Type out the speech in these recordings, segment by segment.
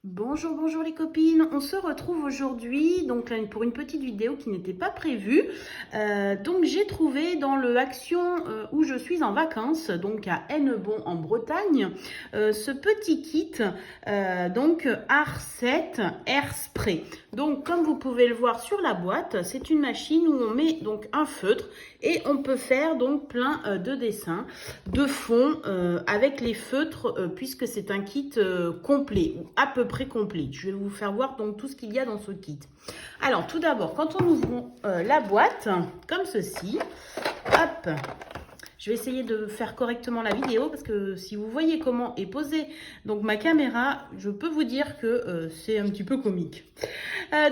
Bonjour, bonjour les copines, on se retrouve aujourd'hui donc pour une petite vidéo qui n'était pas prévue. Donc j'ai trouvé dans le Action où je suis en vacances, donc à Hennebont en Bretagne, ce petit kit donc AR7 Air Spray. Donc comme vous pouvez le voir sur la boîte, c'est une machine où on met donc un feutre et on peut faire donc plein de dessins de fond avec les feutres puisque c'est un kit complet ou à peu près complet. Je vais vous faire voir donc tout ce qu'il y a dans ce kit. Alors tout d'abord, quand on ouvre la boîte comme ceci, hop, je vais essayer de faire correctement la vidéo parce que si vous voyez comment est posée donc ma caméra, je peux vous dire que c'est un petit peu comique.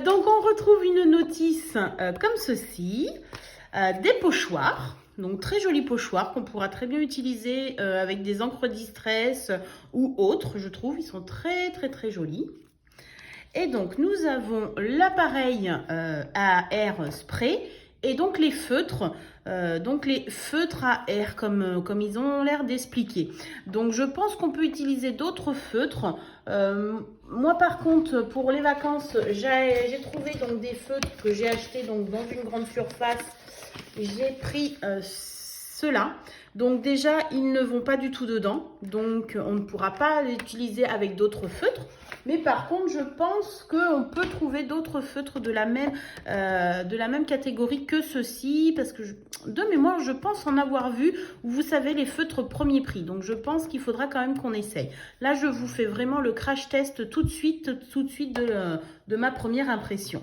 Donc on retrouve une notice comme ceci, des pochoirs. Donc très joli pochoir qu'on pourra très bien utiliser avec des encres distress ou autres, je trouve. Ils sont très jolis. Et donc nous avons l'appareil à air spray et donc les feutres à air comme ils ont l'air d'expliquer. Donc je pense qu'on peut utiliser d'autres feutres. Moi par contre pour les vacances j'ai trouvé donc des feutres que j'ai achetés donc dans une grande surface. J'ai pris ceux-là. Donc déjà, ils ne vont pas du tout dedans. Donc on ne pourra pas l'utiliser avec d'autres feutres. Mais par contre, je pense qu'on peut trouver d'autres feutres de la même catégorie que ceux-ci. Parce que de mémoire, je pense en avoir vu. Vous savez, les feutres premier prix. Donc je pense qu'il faudra quand même qu'on essaye. Là, je vous fais vraiment le crash test tout de suite de ma première impression.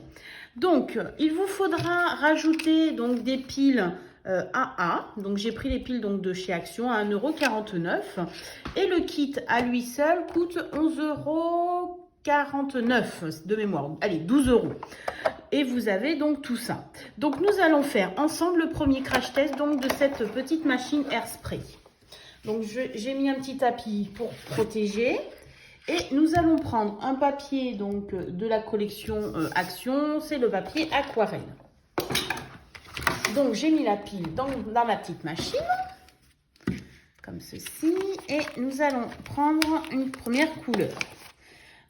Donc, il vous faudra rajouter donc des piles AA. Donc, j'ai pris les piles donc, de chez Action à 1,49 € et le kit à lui seul coûte 11,49 € de mémoire. Allez, 12 €. Et vous avez donc tout ça. Donc, nous allons faire ensemble le premier crash test donc, de cette petite machine Air Spray. Donc, j'ai mis un petit tapis pour protéger. Et nous allons prendre un papier donc, de la collection Action, c'est le papier aquarelle. Donc j'ai mis la pile dans ma petite machine, comme ceci, et nous allons prendre une première couleur.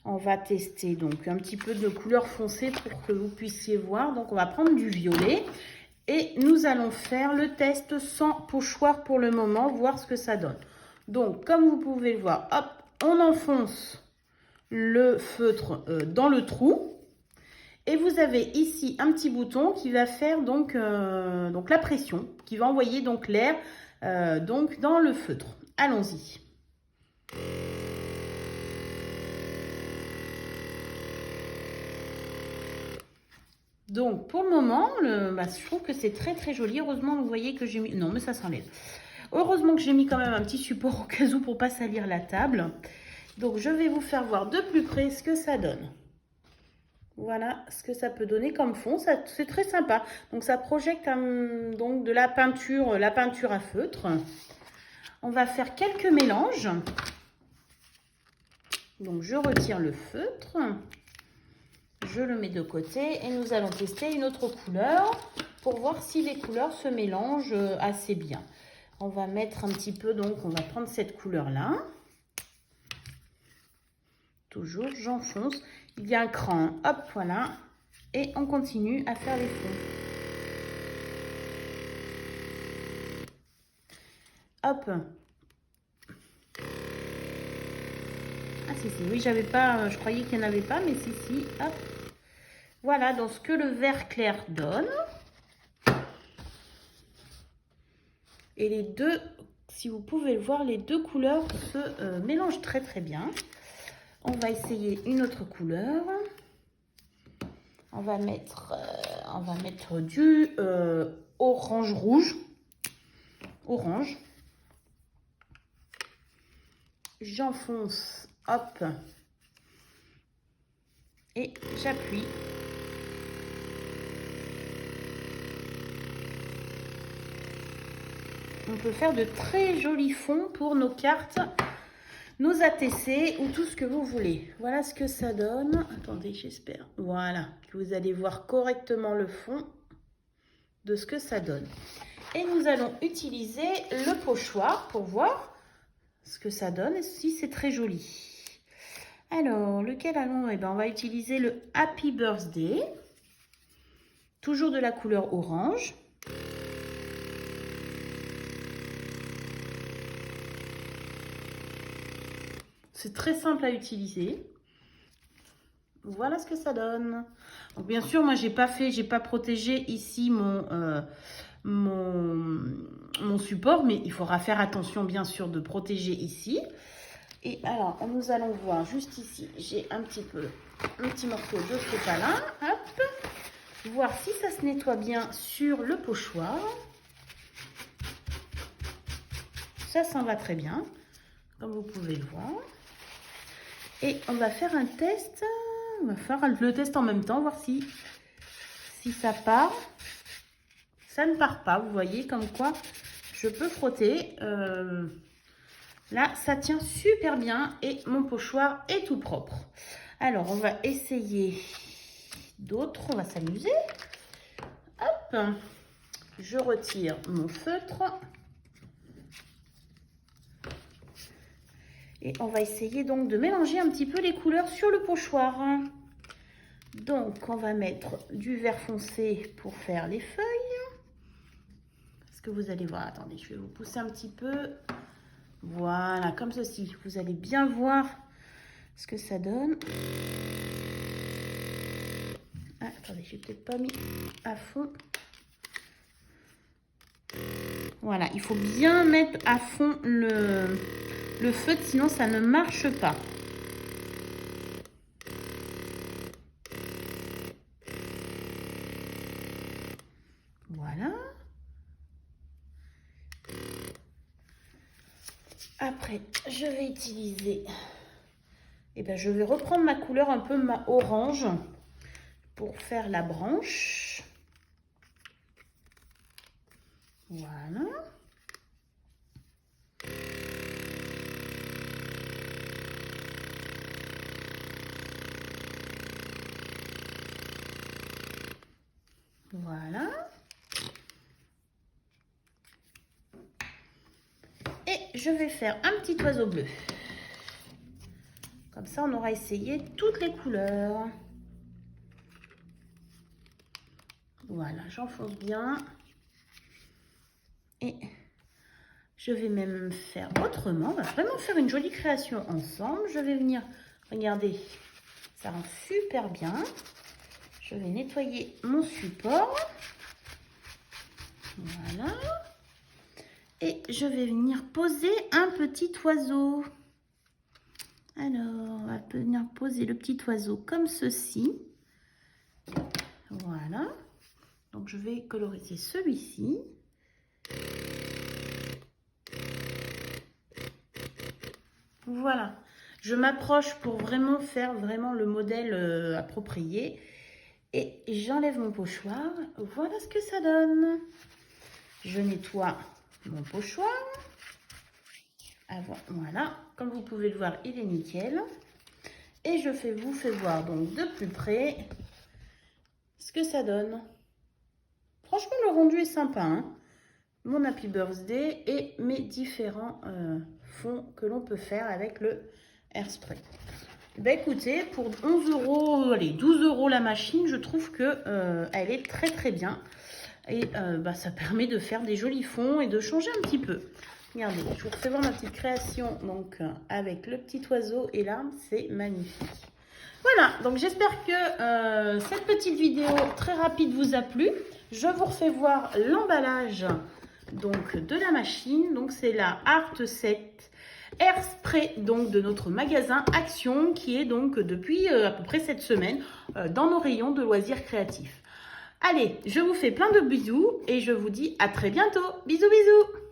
On va tester donc un petit peu de couleur foncée pour que vous puissiez voir. Donc on va prendre du violet et nous allons faire le test sans pochoir pour le moment, voir ce que ça donne. Donc comme vous pouvez le voir, hop, on enfonce le feutre dans le trou et vous avez ici un petit bouton qui va faire donc la pression, qui va envoyer donc l'air donc dans le feutre. Allons-y. Donc pour le moment, je trouve que c'est très joli. Heureusement, vous voyez que j'ai mis... Non, mais ça s'enlève. Heureusement que j'ai mis quand même un petit support au cas où pour pas salir la table. Donc je vais vous faire voir de plus près ce que ça donne. Voilà ce que ça peut donner comme fond. C'est très sympa. Donc ça projette donc de la peinture à feutre. On va faire quelques mélanges. Donc je retire le feutre. Je le mets de côté et nous allons tester une autre couleur pour voir si les couleurs se mélangent assez bien. On va mettre un petit peu, donc on va prendre cette couleur-là. Toujours, j'enfonce. Il y a un cran, hop, voilà. Et on continue à faire les fonds. Hop. Ah si, oui, j'avais pas, je croyais qu'il n'y en avait pas, mais si, hop. Voilà, donc ce que le vert clair donne. Et les deux, si vous pouvez le voir, les deux couleurs se mélangent très bien. On va essayer une autre couleur. On va mettre du orange rouge. Orange. J'enfonce, hop. Et j'appuie. On peut faire de très jolis fonds pour nos cartes, nos ATC ou tout ce que vous voulez. Voilà ce que ça donne. Attendez, j'espère. Voilà, que vous allez voir correctement le fond de ce que ça donne. Et nous allons utiliser le pochoir pour voir ce que ça donne et si c'est très joli. Alors, lequel allons? Eh ben, on va utiliser le Happy Birthday. Toujours de la couleur orange. C'est très simple à utiliser. Voilà ce que ça donne. Donc, bien sûr, moi, j'ai pas protégé ici mon support, mais il faudra faire attention, bien sûr, de protéger ici. Et alors, nous allons voir juste ici, j'ai un petit morceau de sopalin. Hop, voir si ça se nettoie bien sur le pochoir. Ça s'en va très bien, comme vous pouvez le voir. Et on va faire un test. On va faire le test en même temps, voir si ça part. Ça ne part pas, vous voyez, comme quoi je peux frotter. Là, ça tient super bien et mon pochoir est tout propre. Alors, on va essayer d'autres. On va s'amuser. Hop, je retire mon feutre. Et on va essayer donc de mélanger un petit peu les couleurs sur le pochoir. Donc, on va mettre du vert foncé pour faire les feuilles. Est-ce que vous allez voir? Attendez, je vais vous pousser un petit peu. Voilà, comme ceci. Vous allez bien voir ce que ça donne. Ah, attendez, je n'ai peut-être pas mis à fond. Voilà, il faut bien mettre à fond le feutre, sinon ça ne marche pas. Voilà. Après, je vais utiliser... Eh bien, je vais reprendre ma couleur un peu orange pour faire la branche. Voilà. Voilà. Et je vais faire un petit oiseau bleu. Comme ça, on aura essayé toutes les couleurs. Voilà, j'enfonce bien. Et je vais même faire autrement. On va vraiment faire une jolie création ensemble. Je vais venir, regardez, ça rend super bien. Je vais nettoyer mon support. Voilà. Et je vais venir poser un petit oiseau. Alors, on va venir poser le petit oiseau comme ceci. Voilà. Donc, je vais coloriser celui-ci. Voilà. Je m'approche pour vraiment faire le modèle approprié. Et j'enlève mon pochoir. Voilà ce que ça donne. Je nettoie mon pochoir. Voilà, comme vous pouvez le voir, il est nickel. Et je vous fais voir donc de plus près ce que ça donne. Franchement, le rendu est sympa, hein. Mon Happy Birthday et mes différents fonds que l'on peut faire avec le Airspray. Ben écoutez, pour 11 €, allez, 12 € la machine, je trouve que elle est très très bien. Et ça permet de faire des jolis fonds et de changer un petit peu. Regardez, je vous refais voir ma petite création donc avec le petit oiseau et là, c'est magnifique. Voilà, donc j'espère que cette petite vidéo très rapide vous a plu. Je vous refais voir l'emballage donc de la machine. Donc c'est la Art 7 Airspray donc de notre magasin Action qui est donc depuis à peu près cette semaine dans nos rayons de loisirs créatifs. Allez, je vous fais plein de bisous et je vous dis à très bientôt. Bisous, bisous!